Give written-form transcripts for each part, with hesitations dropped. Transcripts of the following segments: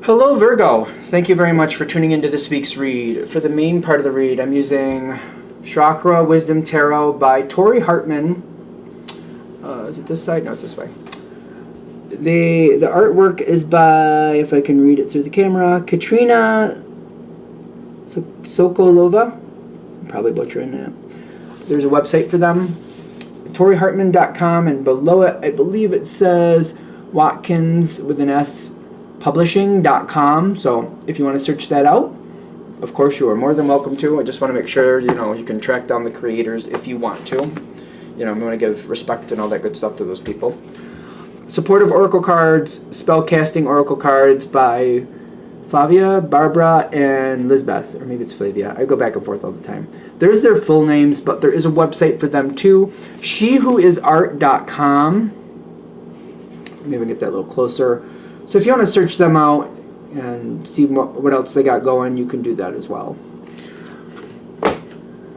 Hello, Virgo. Thank you very much for tuning into this week's read. For the main part of the read, I'm using Chakra Wisdom Tarot by Tori Hartman. Is it this side? No, it's this way. The artwork is by, if I can read it through the camera, Katrina Sokolova. I'm probably butchering that. There's a website for them, ToriHartman.com, and below it, I believe it says Watkins with an S publishing.com. So if you want to search that out, of course you are more than welcome to. I just want to make sure you can track down the creators if you want to. We want to give respect and all that good stuff to those people. Supportive Oracle cards, spellcasting Oracle cards by Flavia, Barbara, and Lisbeth, or maybe it's Flavia. I go back and forth all the time. There's their full names, but there is a website for them too. SheWhoIsArt.com. Maybe get that a little closer. So if you want to search them out and see what else they got going, you can do that as well.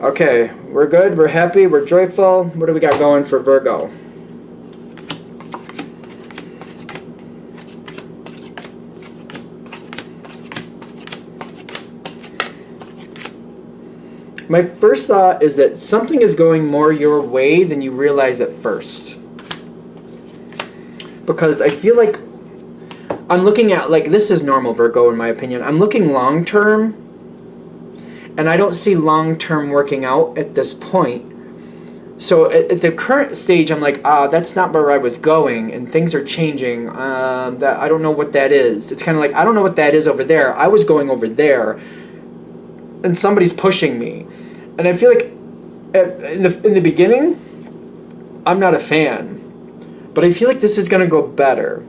Okay, we're good, we're happy, we're joyful. What do we got going for Virgo? My first thought is that something is going more your way than you realize at first. Because I feel like I'm looking at, this is normal, Virgo, in my opinion. I'm looking long term, and I don't see long term working out at this point. So at the current stage, I'm like, that's not where I was going, and things are changing. That I don't know what that is. It's kind of like, I don't know what that is over there. I was going over there, and somebody's pushing me. And I feel like in the beginning, I'm not a fan. But I feel like this is going to go better.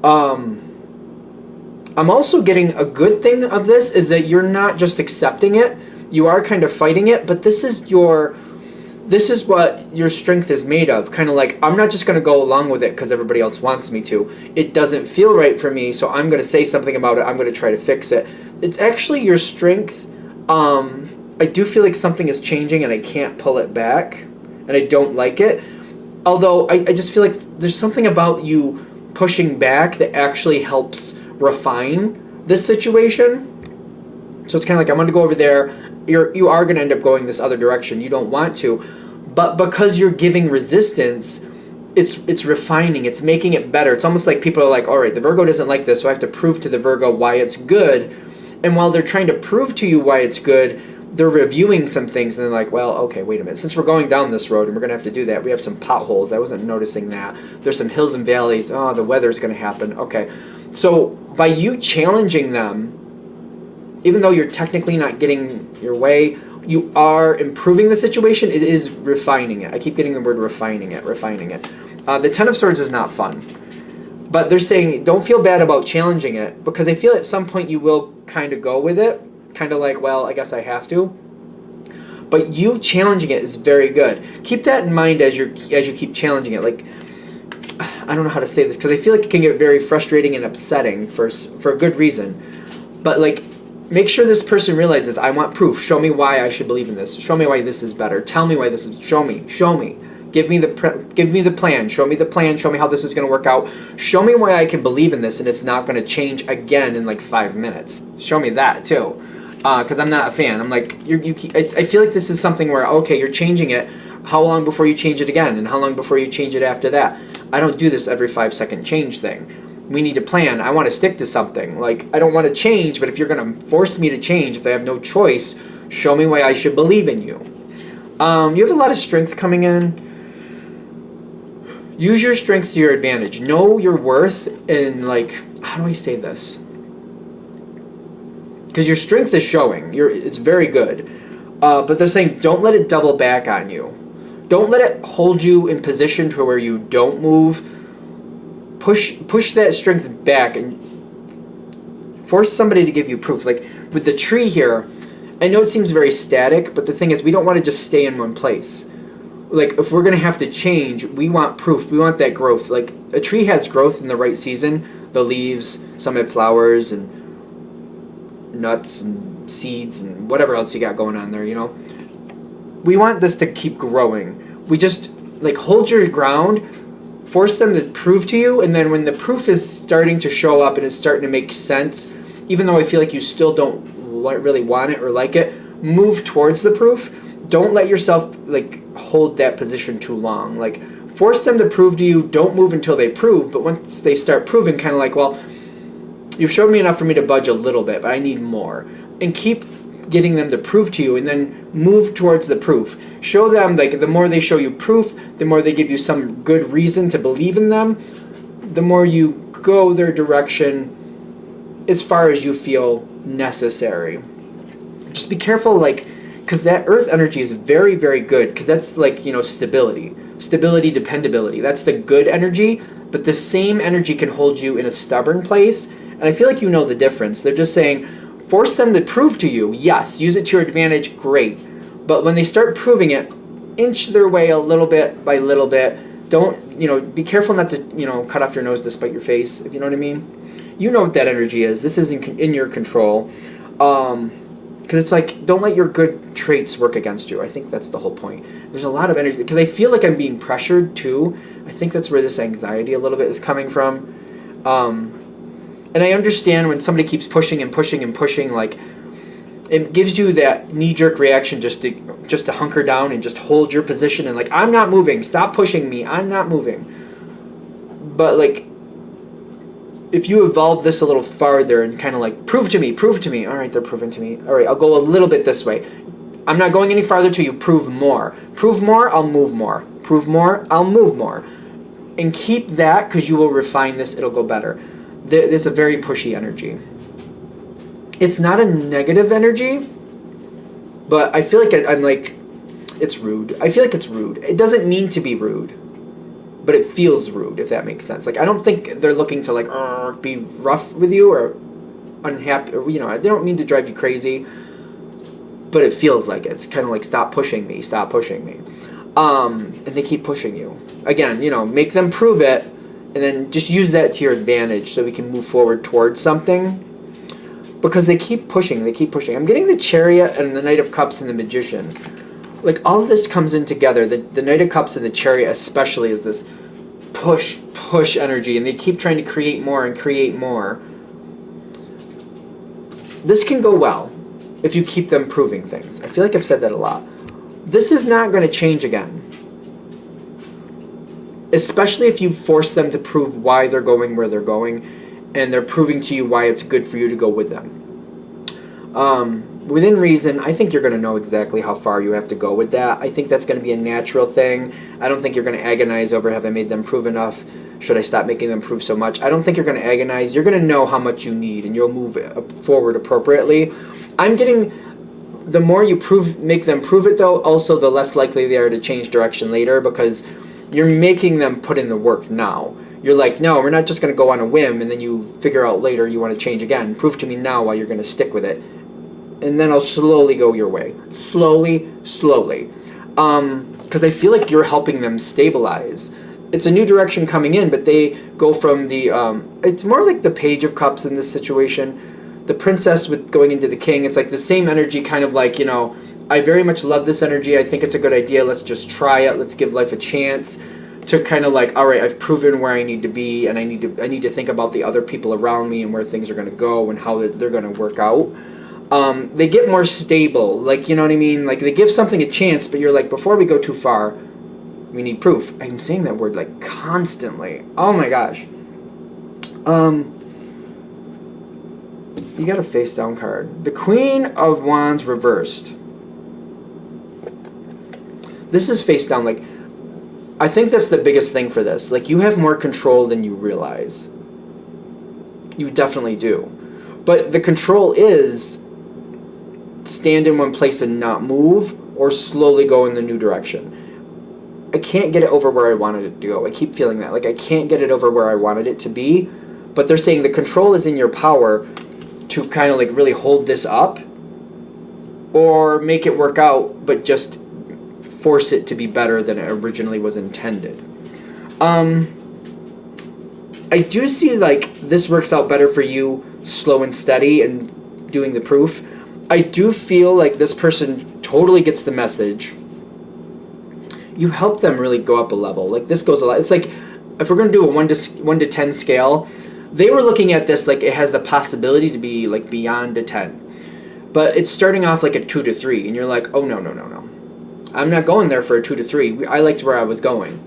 I'm also getting a good thing of this is that you're not just accepting it. You are kind of fighting it, but this is what your strength is made of. Kind of like, I'm not just going to go along with it because everybody else wants me to. It doesn't feel right for me, so I'm going to say something about it. I'm going to try to fix it. It's actually your strength. I do feel like something is changing and I can't pull it back, and I don't like it. Although I just feel like there's something about you pushing back that actually helps refine this situation. So it's kind of like, I'm going to go over there. You are going to end up going this other direction. You don't want to. But because you're giving resistance, it's refining. It's making it better. It's almost like people are like, all right, the Virgo doesn't like this, so I have to prove to the Virgo why it's good. And while they're trying to prove to you why it's good, they're reviewing some things, and they're like, well, okay, wait a minute. Since we're going down this road and we're going to have to do that, we have some potholes. I wasn't noticing that. There's some hills and valleys. Oh, the weather's going to happen. Okay. So by you challenging them, even though you're technically not getting your way, you are improving the situation. It is refining it. I keep getting the word refining it. The Ten of Swords is not fun. But they're saying don't feel bad about challenging it, because I feel at some point you will kind of go with it. Kind of like, well, I guess I have to. But you challenging it is very good. Keep that in mind as you keep challenging it. Like, I don't know how to say this, because I feel like it can get very frustrating and upsetting for a good reason. But make sure this person realizes, I want proof. Show me why I should believe in this. Show me why this is better. Tell me why this is. Show me. Give me the plan. Show me the plan. Show me how this is going to work out. Show me why I can believe in this and it's not going to change again in 5 minutes. Show me that too. Because I'm not a fan. I'm like, I feel like this is something where, okay, you're changing it. How long before you change it again? And how long before you change it after that? I don't do this every 5-second change thing. We need a plan. I want to stick to something. I don't want to change, but if you're going to force me to change, if I have no choice, show me why I should believe in you. You have a lot of strength coming in. Use your strength to your advantage. Know your worth, and how do I say this? Because your strength is showing. It's very good. But they're saying don't let it double back on you. Don't let it hold you in position to where you don't move. Push that strength back and force somebody to give you proof. With the tree here, I know it seems very static, but the thing is we don't want to just stay in one place. If we're going to have to change, we want proof. We want that growth. A tree has growth in the right season. The leaves, some have flowers and nuts and seeds and whatever else you got going on there, We want this to keep growing. We just, hold your ground, force them to prove to you, and then when the proof is starting to show up and is starting to make sense, even though I feel like you still don't really want it or like it, move towards the proof. Don't let yourself like hold that position too long. Like, force them to prove to you. Don't move until they prove, but once they start proving, kind of like, well, you've showed me enough for me to budge a little bit, but I need more. And keep getting them to prove to you, and then move towards the proof. Show them, like, the more they show you proof, the more they give you some good reason to believe in them, the more you go their direction as far as you feel necessary. Just be careful, like, because that earth energy is very, very good, because that's like, stability, dependability. That's the good energy, but the same energy can hold you in a stubborn place, and I feel like you know the difference. They're just saying, force them to prove to you. Yes, use it to your advantage, great. But when they start proving it, inch their way a little bit by little bit. Don't, be careful not to, cut off your nose to spite your face, if you know what I mean. You know what that energy is. This isn't in your control. Because it's like, don't let your good traits work against you. I think that's the whole point. There's a lot of energy, because I feel like I'm being pressured too. I think that's where this anxiety a little bit is coming from. And I understand when somebody keeps pushing and pushing and pushing, like, it gives you that knee-jerk reaction just to hunker down and just hold your position and like, I'm not moving, stop pushing me, I'm not moving. But like, if you evolve this a little farther and kind of like, prove to me, all right, they're proving to me, all right, I'll go a little bit this way. I'm not going any farther till you prove more. Prove more, I'll move more. Prove more, I'll move more. And keep that, because you will refine this, it'll go better. There's a very pushy energy. It's not a negative energy, but I feel like I'm like, it's rude. I feel like it's rude. It doesn't mean to be rude, but it feels rude, if that makes sense. Like, I don't think they're looking to like be rough with you or unhappy, or, they don't mean to drive you crazy, but it feels like it. It's kind of like, stop pushing me. And they keep pushing you. Again, make them prove it, and then just use that to your advantage so we can move forward towards something. Because they keep pushing. I'm getting the Chariot and the Knight of Cups and the Magician. Like, all of this comes in together. The Knight of Cups and the Chariot especially is this push energy, and they keep trying to create more and create more. This can go well if you keep them proving things. I feel like I've said that a lot. This is not going to change again. Especially if you force them to prove why they're going where they're going, and they're proving to you why it's good for you to go with them. Within reason, I think you're going to know exactly how far you have to go with that. I think that's going to be a natural thing. I don't think you're going to agonize over, have I made them prove enough? Should I stop making them prove so much? I don't think you're going to agonize. You're going to know how much you need, and you'll move forward appropriately. I'm getting, the more you make them prove it, though, also the less likely they are to change direction later, because you're making them put in the work now. You're like, no, we're not just going to go on a whim, and then you figure out later you want to change again. Prove to me now why you're going to stick with it. And then I'll slowly go your way. Slowly. Because I feel like you're helping them stabilize. It's a new direction coming in, but they go from the, it's more like the Page of Cups in this situation. The Princess with going into the King. It's like the same energy, kind of like, I very much love this energy. I think it's a good idea. Let's just try it. Let's give life a chance. To kind of like, all right, I've proven where I need to be, and I need to think about the other people around me and where things are going to go and how they're going to work out. They get more stable, like, you know what I mean? Like, they give something a chance, but you're like, before we go too far, we need proof. I'm saying that word like constantly. Oh my gosh. You got a face down card. The Queen of Wands reversed. This is face down. Like, I think that's the biggest thing for this. Like, you have more control than you realize. You definitely do. But the control is stand in one place and not move, or slowly go in the new direction. I can't get it over where I wanted it to go. I keep feeling that. Like, I can't get it over where I wanted it to be. But they're saying the control is in your power to kind of like really hold this up, or make it work out, but just force it to be better than it originally was intended. I do see like this works out better for you, slow and steady, and doing the proof. I do feel like this person totally gets the message. You help them really go up a level. Like, this goes a lot. It's like if we're going to do a 1 to 10 scale, they were looking at this like it has the possibility to be like beyond a 10. But it's starting off like a 2 to 3, and you're like, oh, no. I'm not going there for a 2 to 3. I liked where I was going.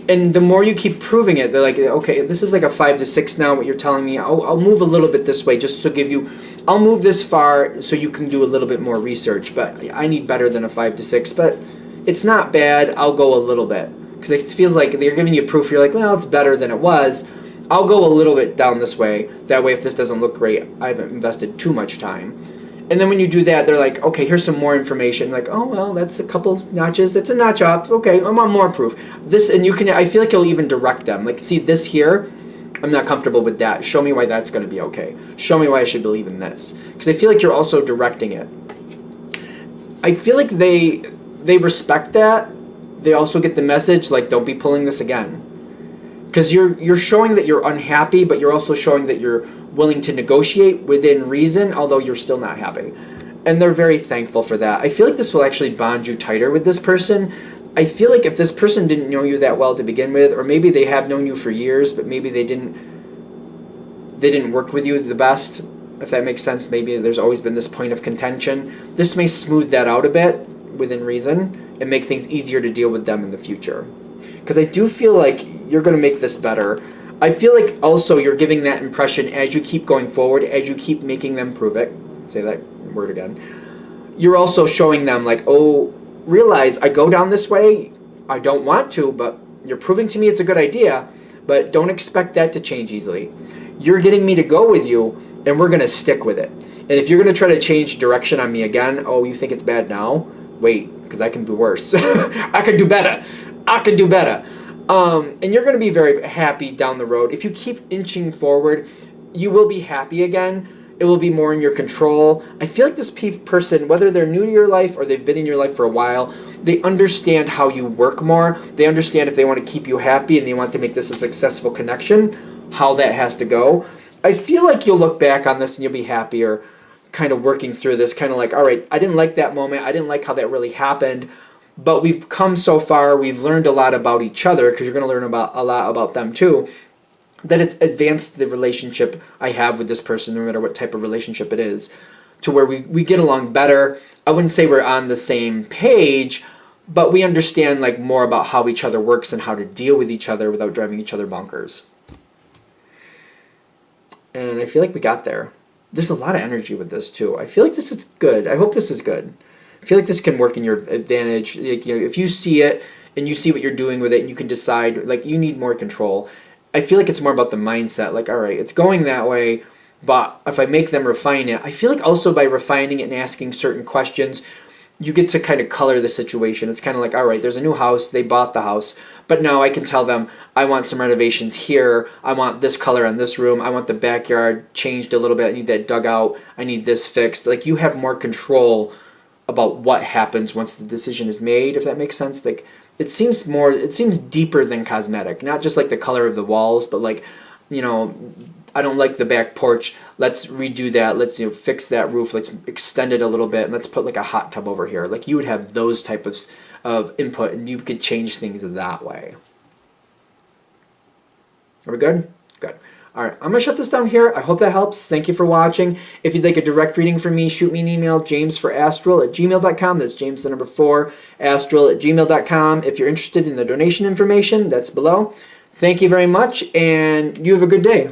And the more you keep proving it, they're like, okay, this is like a 5 to 6 now, what you're telling me. I'll move a little bit this way just to give you, I'll move this far so you can do a little bit more research. But I need better than a 5 to 6. But it's not bad. I'll go a little bit. Because it feels like they're giving you proof. You're like, well, it's better than it was. I'll go a little bit down this way. That way, if this doesn't look great, I haven't invested too much time. And then when you do that, they're like, okay, here's some more information. Like, oh, well, that's a couple notches. That's a notch up. Okay, I want more proof. This, and you can, I feel like you'll even direct them. Like, see, this here, I'm not comfortable with that. Show me why that's going to be okay. Show me why I should believe in this. Because I feel like you're also directing it. I feel like they respect that. They also get the message, like, don't be pulling this again. Because you're showing that you're unhappy, but you're also showing that you're willing to negotiate within reason, although you're still not happy. And they're very thankful for that. I feel like this will actually bond you tighter with this person. I feel like if this person didn't know you that well to begin with, or maybe they have known you for years, but maybe they didn't work with you the best, if that makes sense. Maybe there's always been this point of contention. This may smooth that out a bit within reason and make things easier to deal with them in the future. Because I do feel like you're going to make this better. I feel like also you're giving that impression as you keep going forward, as you keep making them prove it. Say that word again. You're also showing them like, oh, realize I go down this way. I don't want to, but you're proving to me it's a good idea. But don't expect that to change easily. You're getting me to go with you, and we're going to stick with it. And if you're going to try to change direction on me again, oh, you think it's bad now? Wait, because I can do worse. I can do better. And you're going to be very happy down the road. If you keep inching forward, you will be happy again. It will be more in your control. I feel like this person, whether they're new to your life or they've been in your life for a while, they understand how you work more. They understand if they want to keep you happy and they want to make this a successful connection, how that has to go. I feel like you'll look back on this and you'll be happier kind of working through this, kind of like, all right, I didn't like that moment. I didn't like how that really happened. But we've come so far, we've learned a lot about each other, because you're going to learn a lot about them too, that it's advanced the relationship I have with this person, no matter what type of relationship it is, to where we get along better. I wouldn't say we're on the same page, but we understand like more about how each other works and how to deal with each other without driving each other bonkers. And I feel like we got there. There's a lot of energy with this too. I feel like this is good. I hope this is good. I feel like this can work in your advantage. Like, you know, if you see it and you see what you're doing with it and you can decide, like, you need more control. I feel like it's more about the mindset. Like, all right, it's going that way, but if I make them refine it, I feel like also by refining it and asking certain questions, you get to kind of color the situation. It's kind of like, all right, there's a new house. They bought the house. But now I can tell them, I want some renovations here. I want this color on this room. I want the backyard changed a little bit. I need that dug out. I need this fixed. Like, you have more control about what happens once the decision is made, if that makes sense. Like, it seems deeper than cosmetic, not just like the color of the walls, but like, you know, I don't like the back porch. Let's redo that. Let's, you know, fix that roof. Let's extend it a little bit, and let's put like a hot tub over here. Like, you would have those type of input, and you could change things that way. Are we good? Good. All right, I'm going to shut this down here. I hope that helps. Thank you for watching. If you'd like a direct reading from me, shoot me an email, jamesforastral@gmail.com. That's James the number 4, astral@gmail.com. If you're interested in the donation information, that's below. Thank you very much, and you have a good day.